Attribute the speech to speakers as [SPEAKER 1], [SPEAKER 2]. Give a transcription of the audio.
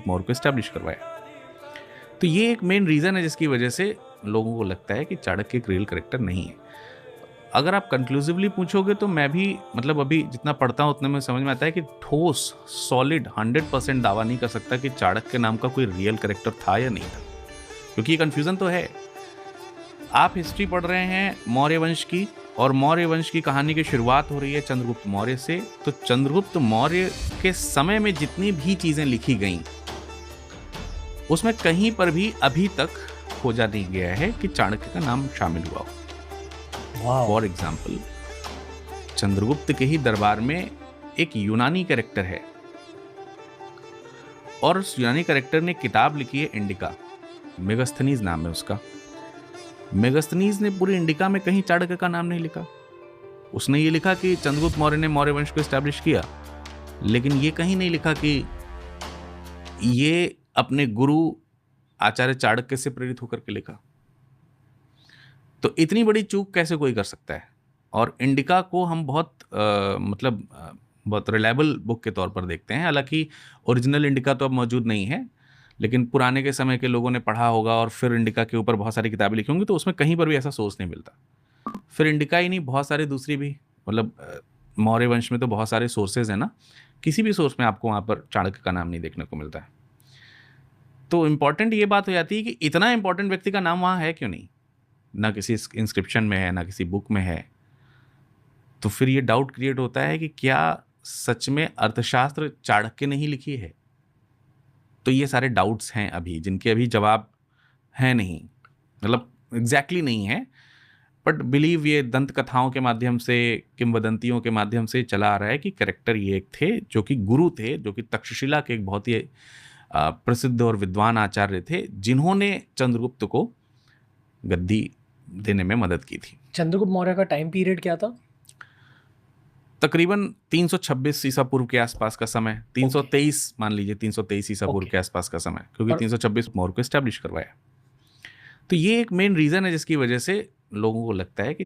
[SPEAKER 1] चंद्रगुप्त मौर्य को इस्टेब्लिश करवाया। तो ये एक मेन रीज़न है जिसकी वजह से लोगों को लगता है कि चाणक्य एक रियल करेक्टर नहीं है। अगर आप कंक्लूसिवली पूछोगे तो मैं भी मतलब अभी जितना पढ़ता हूँ उतने में समझ में आता है कि ठोस सॉलिड 100% दावा नहीं कर सकता कि चाणक्य नाम का कोई रियल करेक्टर था या नहीं था, क्योंकि ये कन्फ्यूज़न तो है। आप हिस्ट्री पढ़ रहे हैं मौर्य वंश की, और मौर्य वंश की कहानी की शुरुआत हो रही है चंद्रगुप्त मौर्य से। तो चंद्रगुप्त मौर्य के समय में जितनी भी चीज़ें लिखी गईं उसमें कहीं पर भी अभी तक खोजा नहीं गया है कि चाणक्य का नाम शामिल हुआ हो। फॉर एग्जाम्पल, चंद्रगुप्त के ही दरबार में एक यूनानी कैरेक्टर है, और उस यूनानी कैरेक्टर ने किताब लिखी है इंडिका, मेगास्थनीज नाम है उसका। मेगास्थनीज ने पूरी इंडिका में कहीं चाणक्य का नाम नहीं लिखा। उसने ये लिखा कि चंद्रगुप्त मौर्य ने मौर्य वंश को एस्टैब्लिश किया, लेकिन ये कहीं नहीं लिखा कि ये अपने गुरु आचार्य चाणक्य से प्रेरित होकर के लिखा। तो इतनी बड़ी चूक कैसे कोई कर सकता है? और इंडिका को हम बहुत रिलायबल बुक के तौर पर देखते हैं। हालांकि ओरिजिनल इंडिका तो अब मौजूद नहीं है, लेकिन पुराने के समय के लोगों ने पढ़ा होगा और फिर इंडिका के ऊपर बहुत सारी किताबें लिखी होंगी, तो उसमें कहीं पर भी ऐसा सोर्स नहीं मिलता। फिर इंडिका ही नहीं, बहुत सारी दूसरी भी, मौर्य वंश में तो बहुत सारे सोर्सेज हैं ना, किसी भी सोर्स में आपको वहाँ पर चाणक्य का नाम नहीं देखने को मिलता है। तो इम्पॉर्टेंट ये बात हो जाती है कि इतना इंपॉर्टेंट व्यक्ति का नाम वहाँ है क्यों नहीं? ना किसी इंस्क्रिप्शन में है, ना किसी बुक में है। तो फिर ये डाउट क्रिएट होता है कि क्या सच में अर्थशास्त्र चाणक्य ने ही लिखी है? तो ये सारे डाउट्स हैं अभी, जिनके अभी जवाब है नहीं, मतलब एग्जैक्टली नहीं है, बट बिलीव ये दंत कथाओं के माध्यम से, किंवदंतियों के माध्यम से चला आ रहा है कि करेक्टर ये एक थे जो कि गुरु थे, जो कि तक्षशिला के एक बहुत ही प्रसिद्ध और विद्वान आचार्य थे, जिन्होंने चंद्रगुप्त को गद्दी देने में मदद की थी।
[SPEAKER 2] चंद्रगुप्त मौर्य का टाइम पीरियड क्या था?
[SPEAKER 1] तकरीबन 326 ईसा पूर्व के आसपास का समय, 323 मान लीजिए, 323 ईसा पूर्व के आसपास का समय, क्योंकि 326 मौर्य को एस्टैब्लिश करवाया। तो ये एक मेन रीजन है जिसकी वजह से लोगों को लगता है कि